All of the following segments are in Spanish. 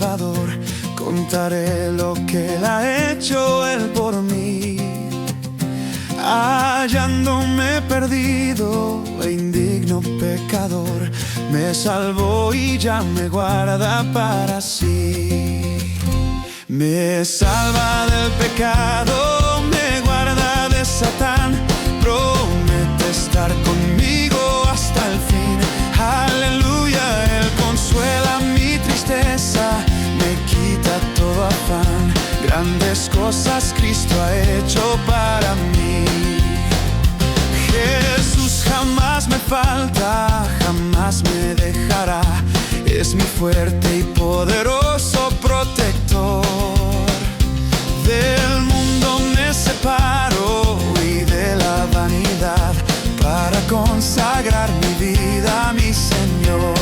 Salvador, contaré lo que Él ha hecho Él por mí. Hallándome perdido e indigno pecador, me salvó y ya me guarda para sí. Me salva del pecado, me guarda de Satán, promete estar conmigo hasta el fin. Aleluya, Él consuela mi tristeza, me quita todo afán. Grandes cosas Cristo ha hecho para mí. Jesús jamás me falta, jamás me dejará. Es mi fuerte y poderoso protector. Del mundo me separo y de la vanidad, para consagrar mi vida a mi Señor.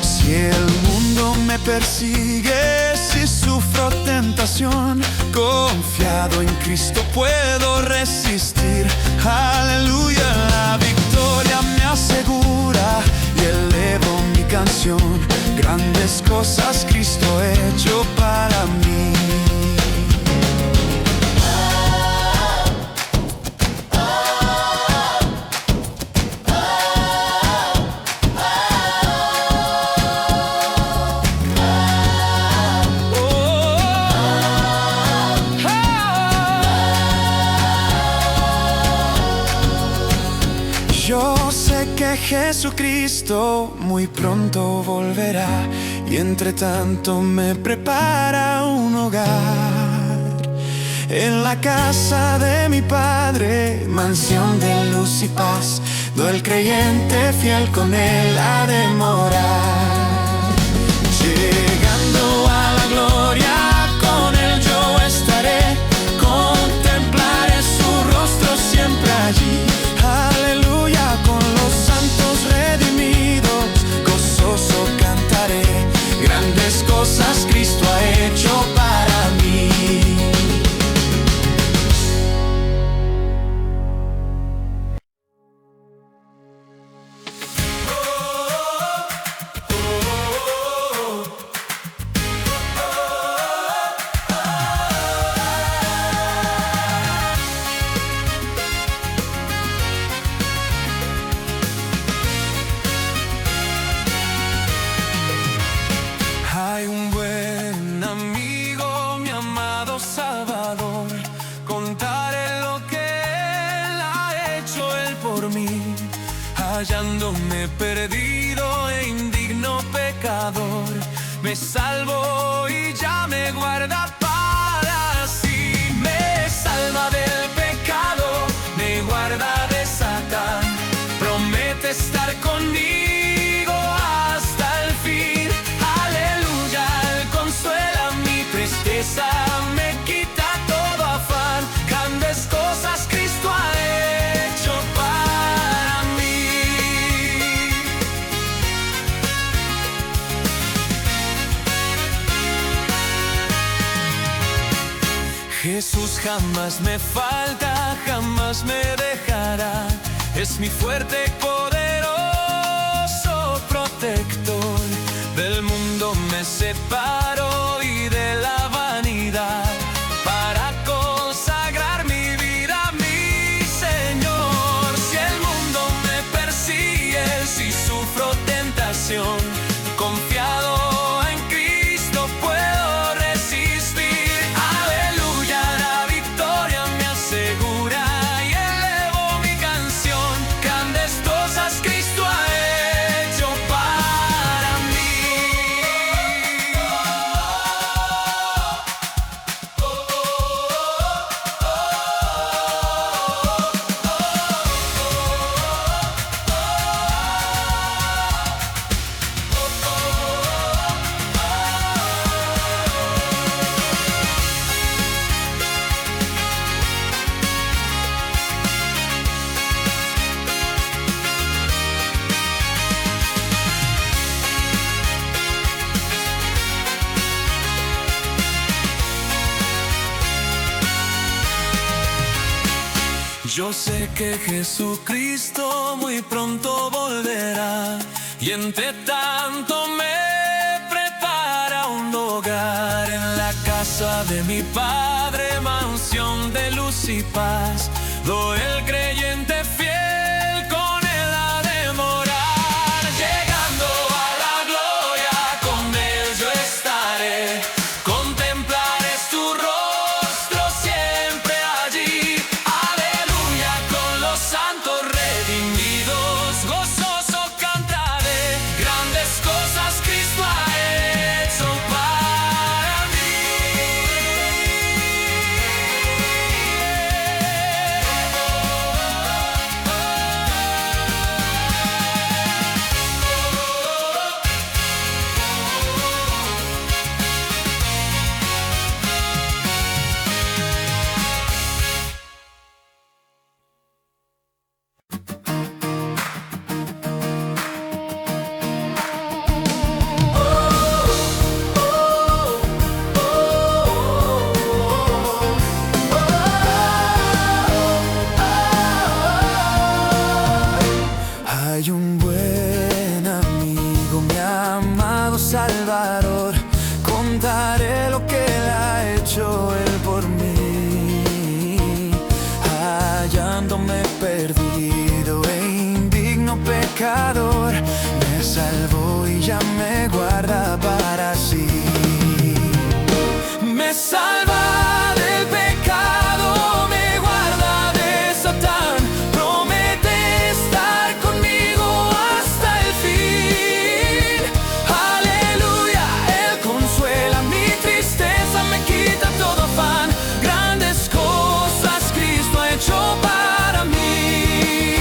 Si el mundo me persigue, si sufro tentación, confiado en Cristo puedo resistir. Aleluya, la victoria me asegura y elevo mi canción. Grandes cosas Cristo ha hecho para mí. Yo sé que Jesucristo muy pronto volverá, y entre tanto me prepara un hogar. En la casa de mi Padre, mansión de luz y paz, donde el creyente fiel con Él ha de morar. Llegando a la gloria, con Él yo estaré, contemplaré su rostro siempre allí. Aleluya, con los santos redimidos, gozoso cantaré. Grandes cosas Cristo ha hecho para mí. Hay un buen amigo, mi amado Salvador, contaré lo que Él ha hecho Él por mí. Hallándome perdido e indigno pecador, me salvó y ya me guarda para sí. Me salva del pecado, me guarda de Satán, promete estar conmigo hasta el fin. Aleluya, Él consuela mi tristeza, me quita todo afán. Grandes cosas Cristo ha hecho para mí. Jesús jamás me falta, jamás me dejará. Es mi fuerte y poderoso protector. Del mundo me separo y de la vanidad, para consagrar mi vida a mi Señor. Si el mundo me persigue, si sufro tentación, confiado en Cristo puedo resistir. Aleluya, la victoria me asegura y elevo mi canción. Grandes cosas Cristo ha hecho para mí. Yo sé que Jesucristo muy pronto volverá, y entre tanto me prepara casa de mi Padre, mansión de luz y paz. Doy el creyente fiel, con él ha de morar. Llegando a la gloria, con él yo estaré. Contemplaré tu rostro siempre allí. Aleluya, con los santos redimidos, gozoso cantaré. Grandes cosas Cristo ha hecho para mí. Hay un buen amigo, mi amado Salvador. Contaré lo que él ha hecho él por mí. Hallándome perdido e indigno pecador, me salvó y ya me guarda para sí. Me salva del pecado, me guarda de Satán. Promete estar conmigo hasta el fin. Aleluya, Él consuela mi tristeza, me quita todo afán. Grandes cosas Cristo ha hecho para mí.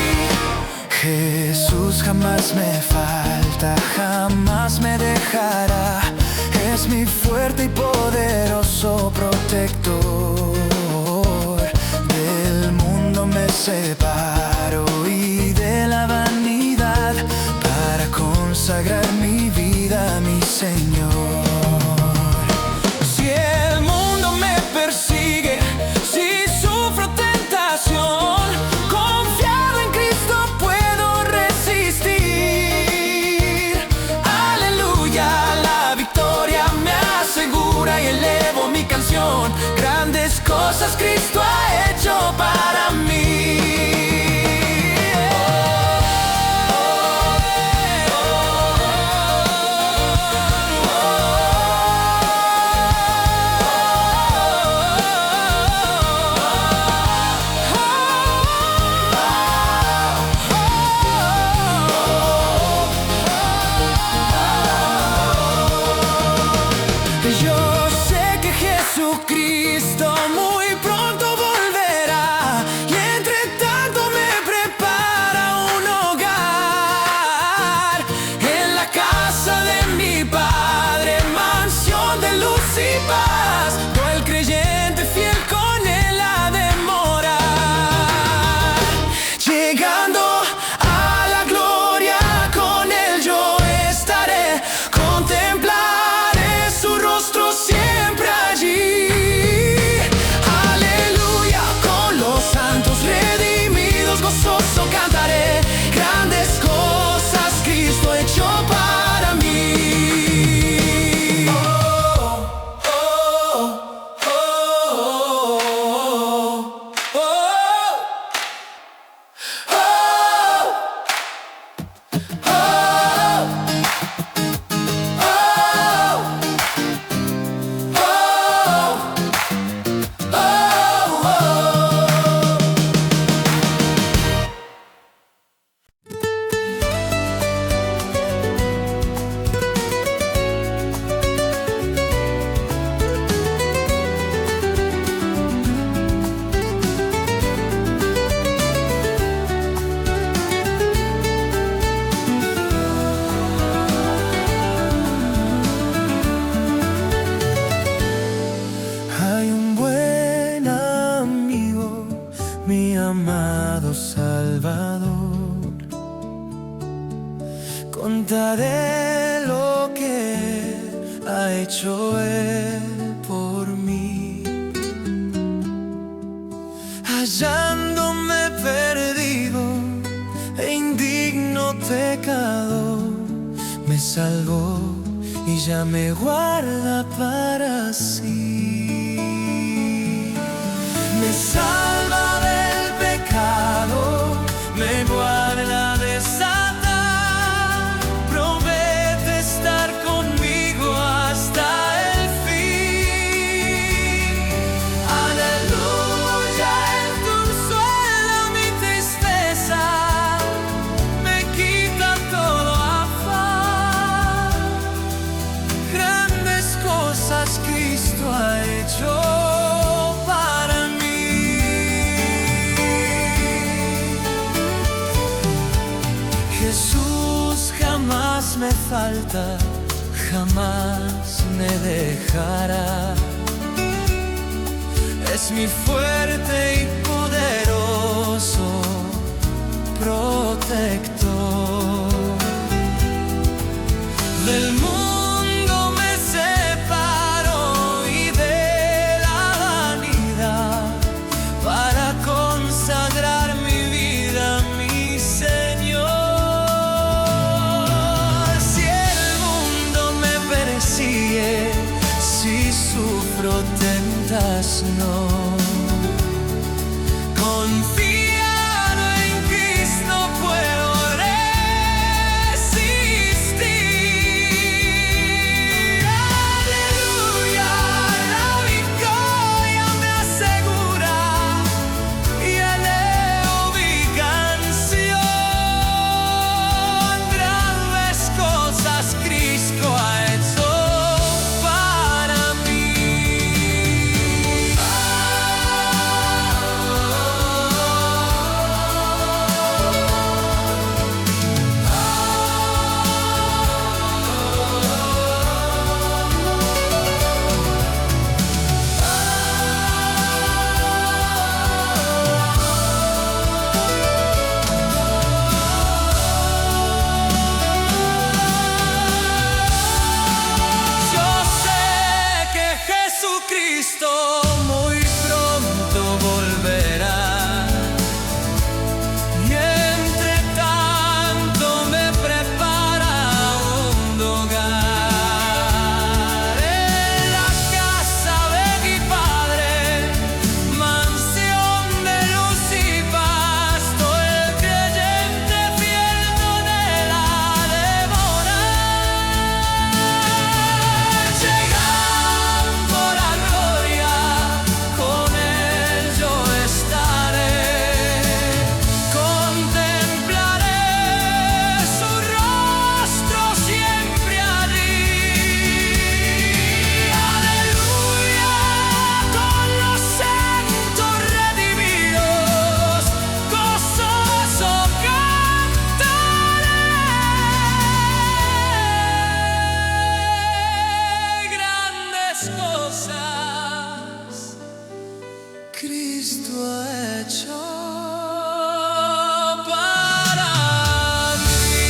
Jesús jamás me falta, jamás me dejará. Es mi fuerte y poderoso protector. Del mundo me separo y de la vanidad, para consagrar mi vida a mi Señor. Si el mundo me persigue, si sufro tentación, confiado en Cristo puedo resistir. Aleluya, la victoria me asegura y elevo mi canción. Grandes cosas Cristo ha hecho para mí. Yo sé que Jesucristo muy pronto volverá, y entre tanto me prepara un hogar. En la casa de mi Padre, mansión de luz y paz. Todo el creyente fiel con él ha de morar. Llegando a la gloria, con él yo estaré. Contemplaré su rostro siempre allí. Aleluya, con los santos redimidos, gozoso cantaré. Grandes cosas Cristo ha hecho para mí. Hay un buen amigo, mi amado Salvador. Contaré lo que ha hecho él por mí. Hallándome perdido e indigno pecador, me salvó y ya me guarda para sí. me salva del pecado, me guarda de Satán, promete estar conmigo hasta el fin. Aleluya, Él consuela mi tristeza, me quita todo afán. Grandes cosas Cristo ha hecho para mí. Jesús jamás me falta, jamás me dejará. Es mi fuerte y poderoso protector. Del mundo me separo y de la vanidad, para consagrar mi vida a mi Señor. Si el mundo me persigue, si sufro tentación, confiado en Cristo puedo resistir. Aleluya, la victoria me asegura y eleo mi canción. Grandes cosas Cristo ha hecho para mí. Yo sé que Jesucristo muy pronto volverá, y entre tanto me prepara un hogar en la casa de mi Padre, mansión de luz y pasto. El creyente fiel no anhela devorar. Llegando la gloria, con Él yo estaré, contemplaré su rostro siempre allí. Aleluya, con los santos redimidos, gozoso cantaré. Grandes cosas Cristo ha hecho para mí.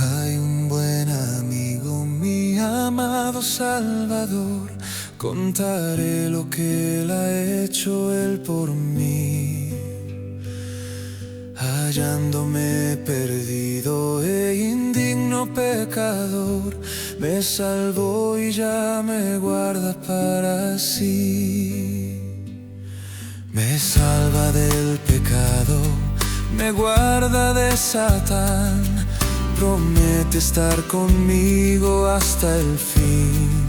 Hay un buen amigo, mi amado Salvador, contaré lo que Él ha hecho Él por mí. Hallándome perdido e indigno pecador, me salvó y ya me guarda para sí. Me salva del pecado, me guarda de Satán, promete estar conmigo hasta el fin.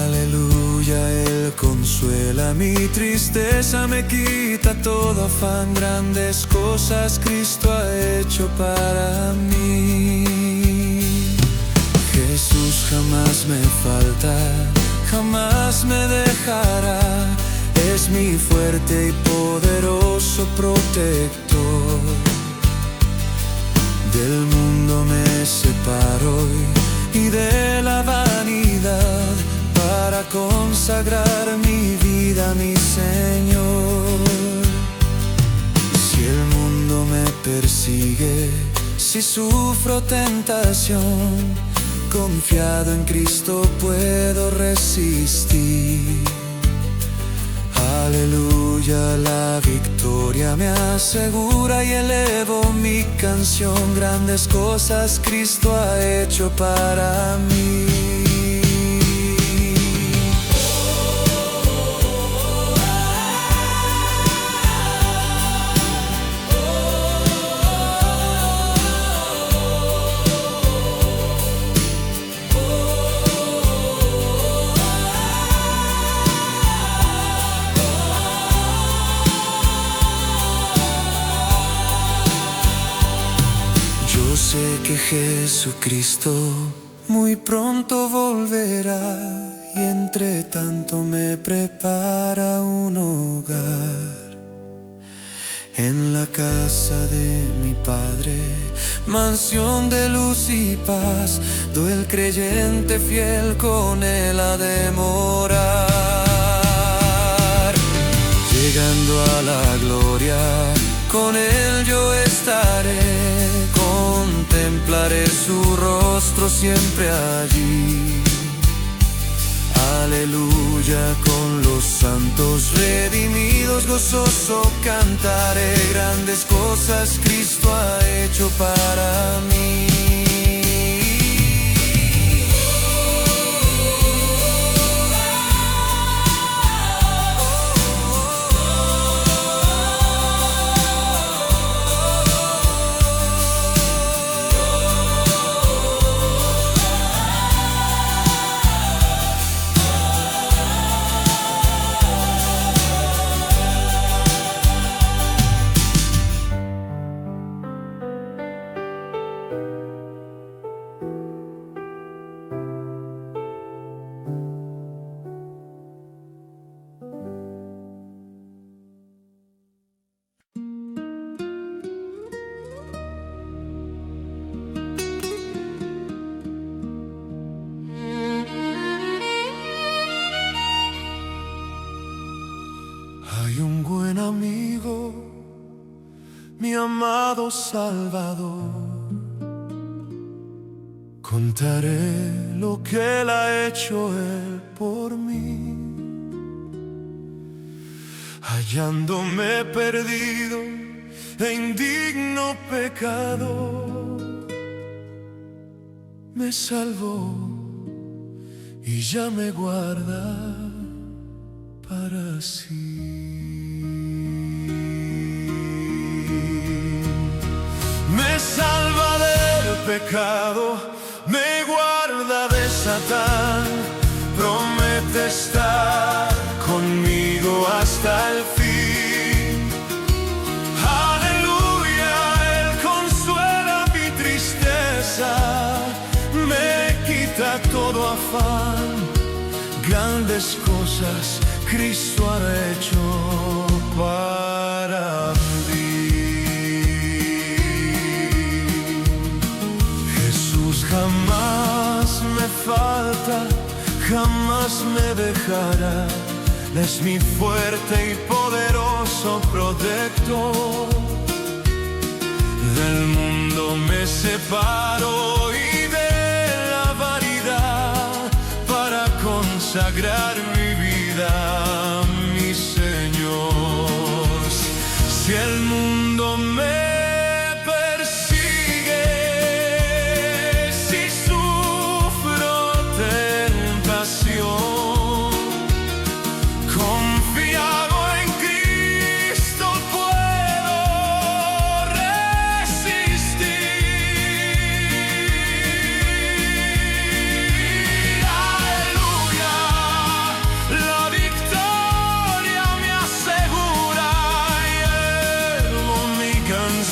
Aleluya, Él consuela mi tristeza, me quita todo afán. Grandes cosas Cristo ha hecho para mí. Jesús jamás me falta, jamás me dejará. Es mi fuerte y poderoso protector. Del mundo me separo y de la vanidad para consagrar mi vida a mi Señor. Si el mundo me persigue, si sufro tentación, confiado en Cristo puedo resistir. Aleluya, la victoria me asegura y elevo mi canción. Grandes cosas Cristo ha hecho para mí. Yo sé que Jesucristo muy pronto volverá y entre tanto me prepara un hogar. En la casa de mi Padre, mansión de luz y paz, do el creyente fiel con Él ha de morar. Llegando a la gloria, con Él yo estaré, contemplaré su rostro siempre allí. Aleluya, con los santos redimidos gozoso cantaré. Grandes cosas Cristo ha hecho para mí. Hay un buen amigo, mi amado Salvador. Contaré lo que Él ha hecho Él por mí. Hallándome perdido e indigno pecado, me salvó y ya me guarda para sí. Me salva del pecado, me guarda de Satán, promete estar conmigo hasta el fin. Aleluya, Él consuela mi tristeza, me quita todo afán. Grandes cosas Cristo ha hecho para mí. Jesús jamás me falta, jamás me dejará. Es mi fuerte y poderoso protector. Del mundo me separo y de la vanidad para consagrar mi vida a mi Señor. Si el mundo me persigue, si sufro tentación, confiado en Cristo puedo resistir. Aleluya, la victoria me asegura y elevo mi canción.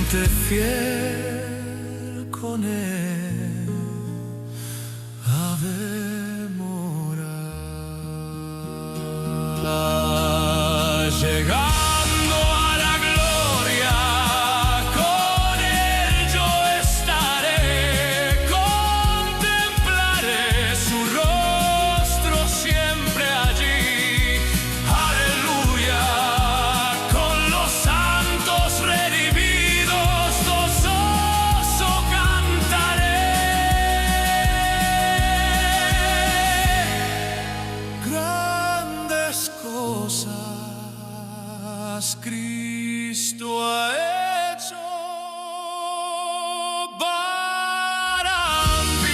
creyente fiel con él ha de morar. Llegando a la gloria, con él yo estaré, contemplaré su rostro siempre allí. Aleluya, con los santos redimidos gozoso cantaré. Grandes cosas Cristo ha hecho para mí.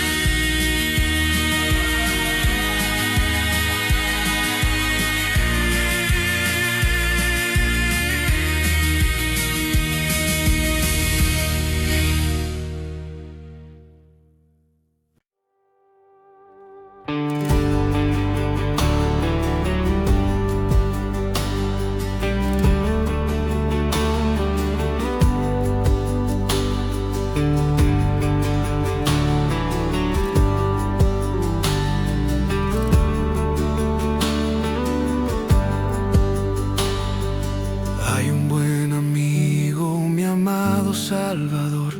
Hay un buen amigo, mi amado Salvador.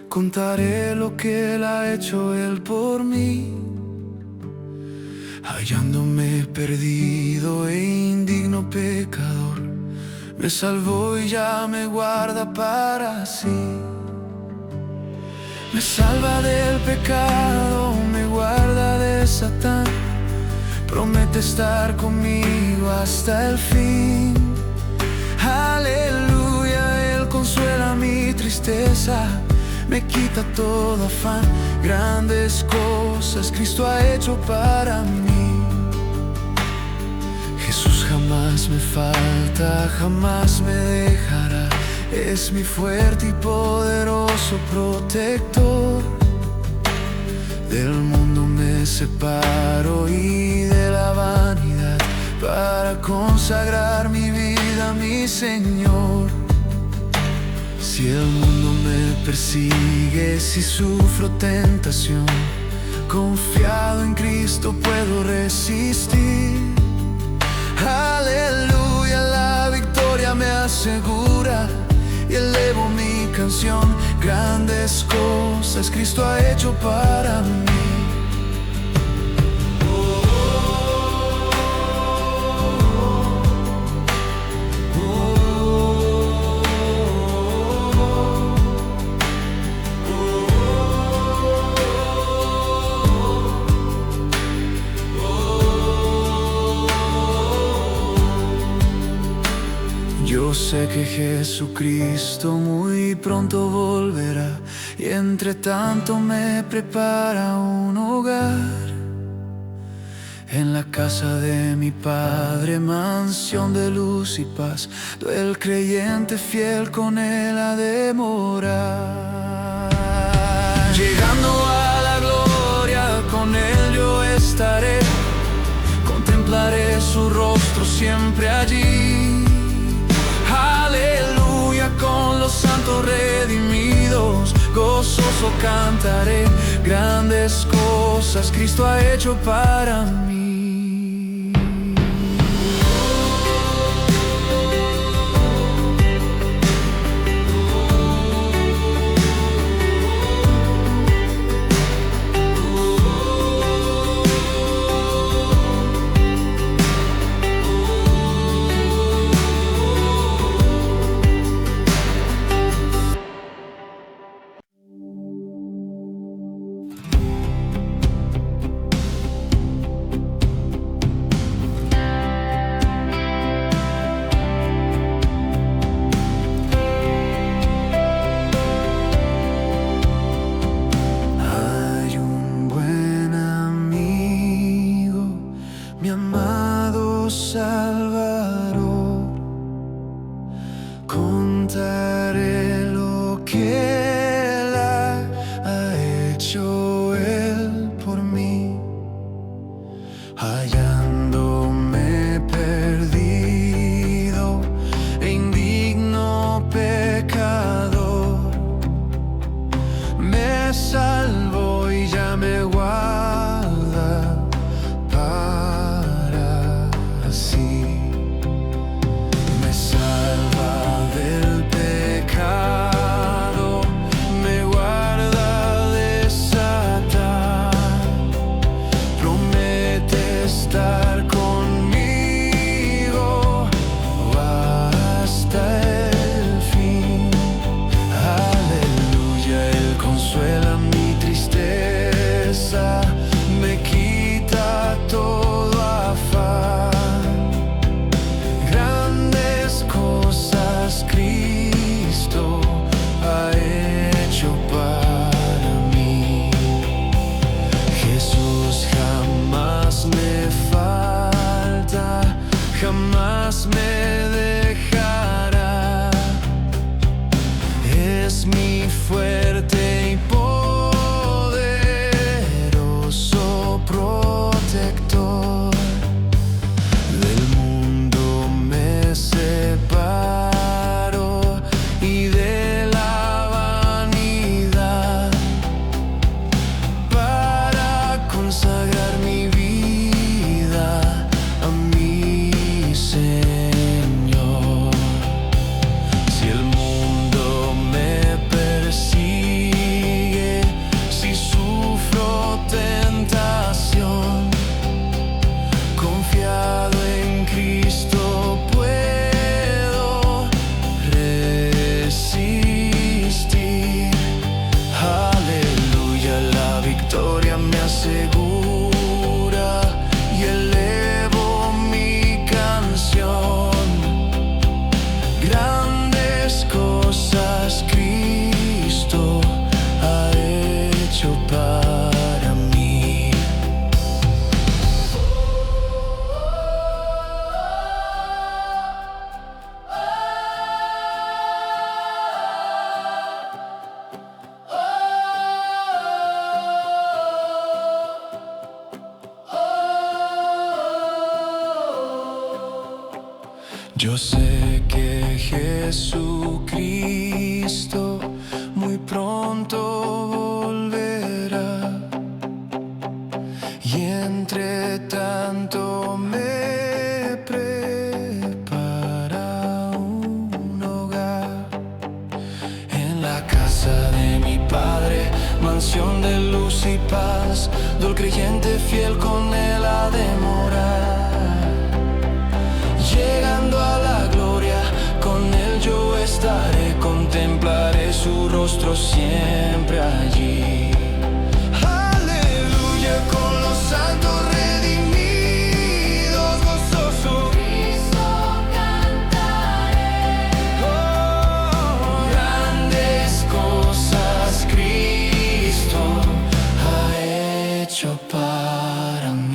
Contaré lo que él ha hecho él por mí. Hallándome perdido e indigno pecador, me salvó y ya me guarda para sí. Me salva del pecado, me guarda de Satán. Promete estar conmigo hasta el fin. Aleluya, Él consuela mi tristeza, me quita todo afán. Grandes cosas Cristo ha hecho para mí. Jesús jamás me falta, jamás me dejará. Es mi fuerte y poderoso protector. Del mundo me separo y de la vanidad, para consagrar mi vida a mi Señor. Si el mundo me persigue, si sufro tentación, confiado en Cristo puedo resistir. Aleluya, la victoria me asegura y elevo mi canción. Grandes cosas Cristo ha hecho para mí. Yo sé que Jesucristo muy pronto volverá, y entre tanto me prepara un hogar. En la casa de mi Padre, mansión de luz y paz, el creyente fiel con él ha de morar. Llegando a la gloria, con él yo estaré, contemplaré su rostro siempre allí. Aleluya, con los santos redimidos gozoso cantaré. Grandes cosas Cristo ha hecho para mí. jamás me dejará. Es mi fuerte y poderoso protector. Del mundo me separo y de la vanidad, para consagrar mi vida a mi Señor. Si el mundo me persigue, si sufro tentación, confiado en Cristo puedo resistir. Aleluya, la victoria me asegura y elevo mi canción. Grandes cosas Cristo ha hecho para mí. Yo sé que Jesucristo muy pronto volverá, y entre tanto me prepara un hogar en la casa de mi Padre, mansión de luz y paz, do el creyente fiel con él ha de morar. Llegando a la gloria, con él yo estaré, contemplaré su rostro siempre allí. Aleluya, con los santos redimidos, gozoso Cristo cantaré. Oh, grandes cosas Cristo ha hecho para mí.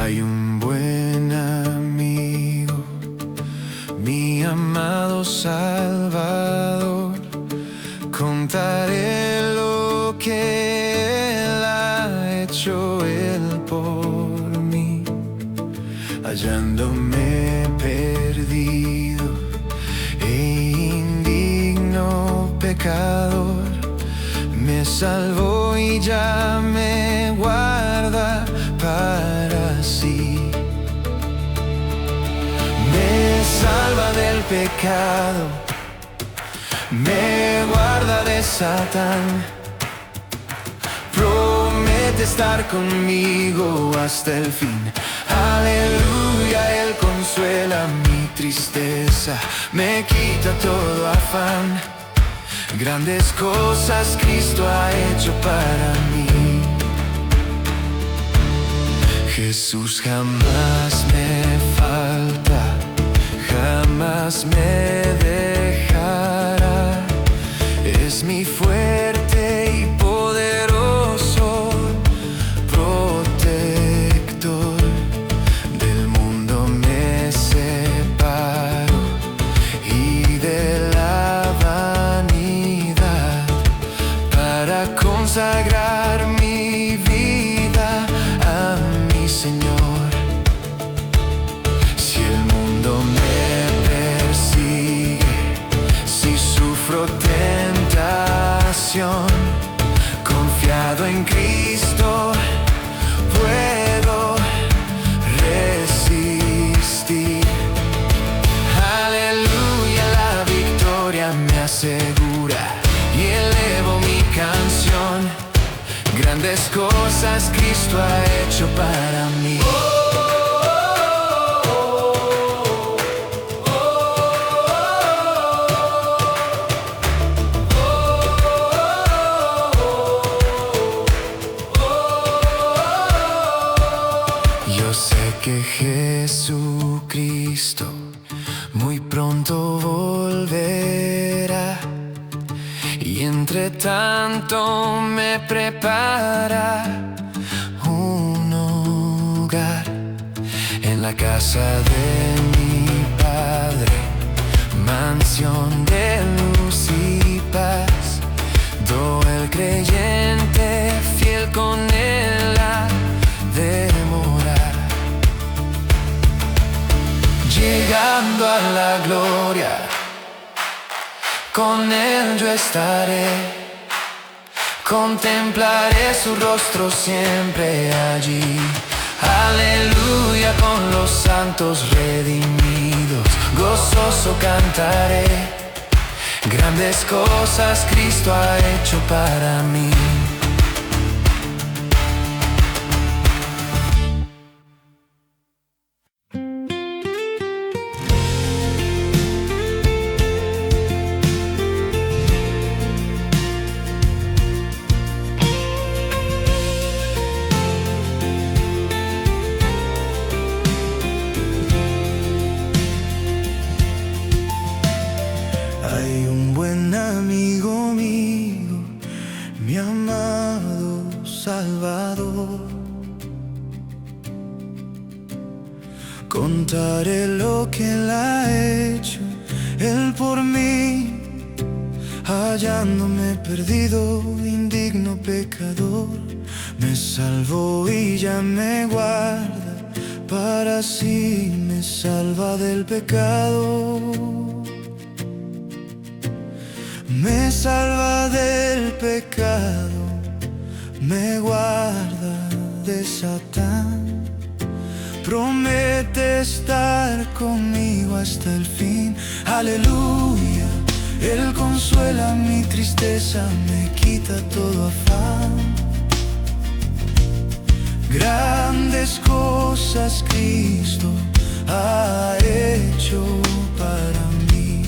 Hay un buen amigo, mi amado Salvador. Contaré lo que Él ha hecho Él por mí. Hallándome perdido e indigno pecador, me salvó y ya me guarda para sí. Me salva del pecado, me guarda de Satán, promete estar conmigo hasta el fin. Aleluya, Él consuela mi tristeza, me quita todo afán. Grandes cosas Cristo ha hecho para mí. Jesús jamás me falta, jamás me dejará. Es mi fuerte y poderoso protector. Del mundo me separo y de la vanidad, para consagrar mi vida a mi Señor. Si el mundo me persigue, si sufro tentación, confiado en Cristo puedo resistir. Aleluya, la victoria me asegura y elevo mi canción. Grandes cosas Cristo ha hecho para mí. Yo sé que Jesucristo muy pronto volverá, y entre tanto me prepara un hogar en la casa de mi Padre, mansión de luz y paz. Do el creyente fiel con él ha de morar, llegando a la gloria. Con él yo estaré, contemplaré su rostro siempre allí. Aleluya, con los santos redimidos, gozoso cantaré. Grandes cosas Cristo ha hecho para mí. Hay un buen amigo mío, mi amado Salvador. Contaré lo que él ha hecho, él por mí, hallándome perdido, indigno pecador. Me salvó y ya me guarda, para sí me salva del pecado. Me salva del pecado, me guarda de Satán. Promete estar conmigo hasta el fin. Aleluya, él consuela mi tristeza, me quita todo afán. Grandes cosas Cristo ha hecho para mí.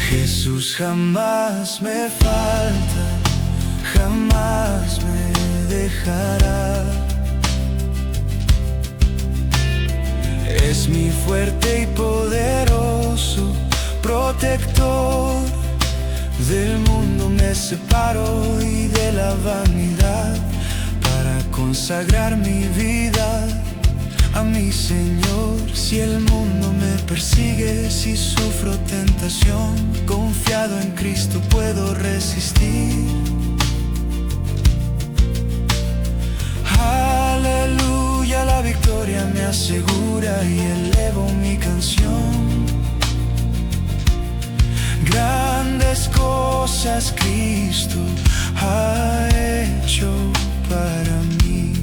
Jesús jamás me falta, jamás me dejará. Es mi fuerte y poderoso protector. Del mundo me separo y de la vanidad, para consagrar mi vida a mi Señor. Si el mundo me persigue, si sufro tentación, confiado en Cristo puedo resistir. Aleluya, la victoria me asegura y elevo mi canción. Grandes cosas Cristo ha hecho para mí.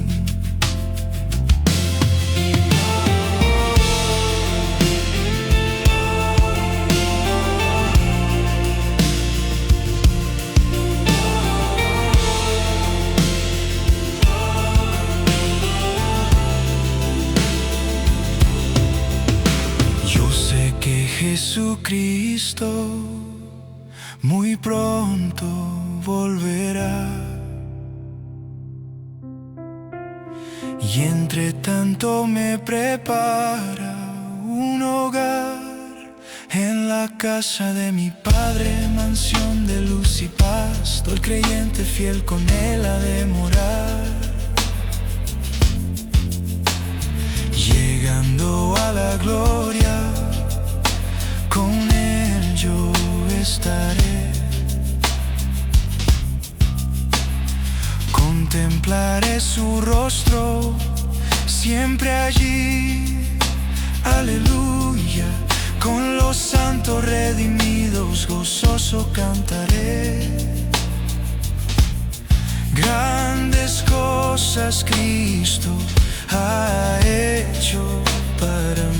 Yo sé que Jesucristo muy pronto volverá, y entre tanto me prepara un hogar en la casa de mi Padre, mansión de luz y paz. Todo el creyente fiel con él ha de morar, llegando a la gloria. Con él yo estaré, contemplaré su rostro siempre allí. Aleluya, con los santos redimidos gozoso cantaré. Grandes cosas Cristo ha hecho para mí.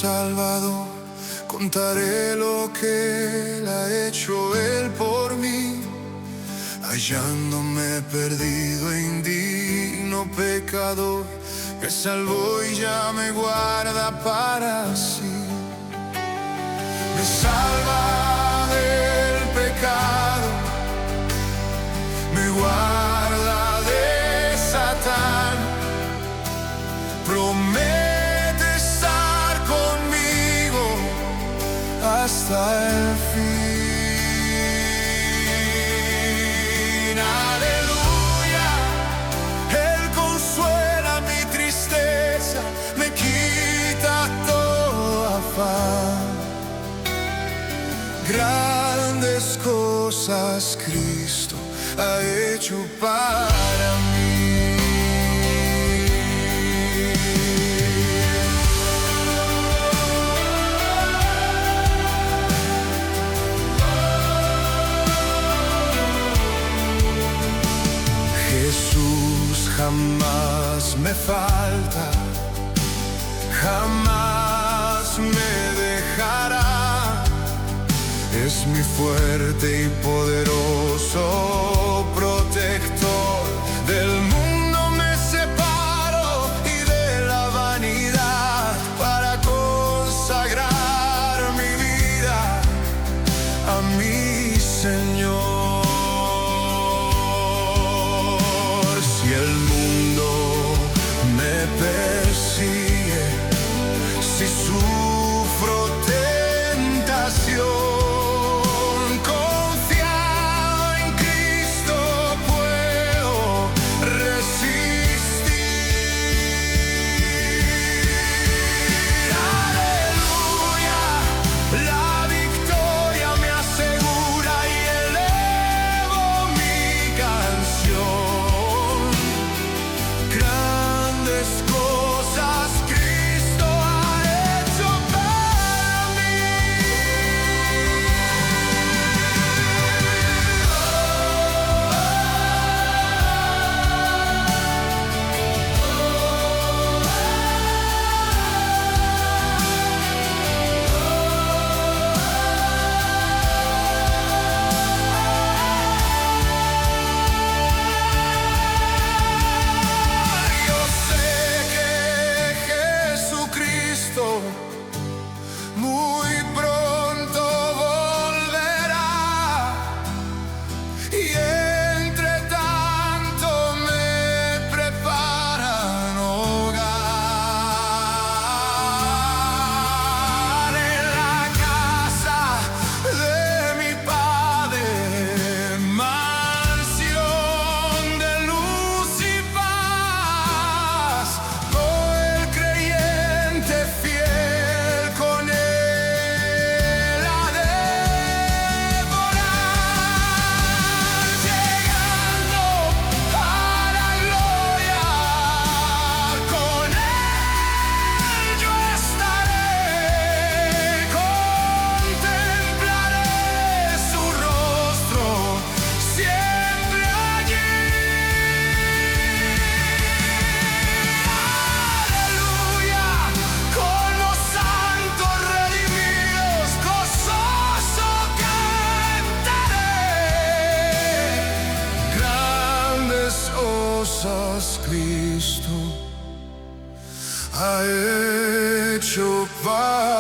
Salvador, contaré lo que Él ha hecho Él por mí, hallándome perdido e indigno pecador, me salvó y ya me guarda para sí. Me salva del pecado, me guarda de Satán, promete estar conmigo hasta el fin. Aleluya, Él consuela mi tristeza, me quita todo afán. Grandes cosas Cristo ha hecho para mí. Jesús jamás me falta, jamás me dejará. Es mi fuerte y poderoso protector. Del mundo me separo y de la vanidad para consagrar mi vida a mi Señor. Si el mundo me persigue, si sufro tentación, muy pronto volverá, y entre tanto me preparan hogar en la casa de mi Padre, mansión de luz y paz, todo el creyente fiel con Él ha de morar, llegando a la gloria. Con Él yo estaré, contemplaré su rostro siempre allí. Aleluya, con los santos redimidos gozoso cantaré. Grandes cosas Cristo ha hecho para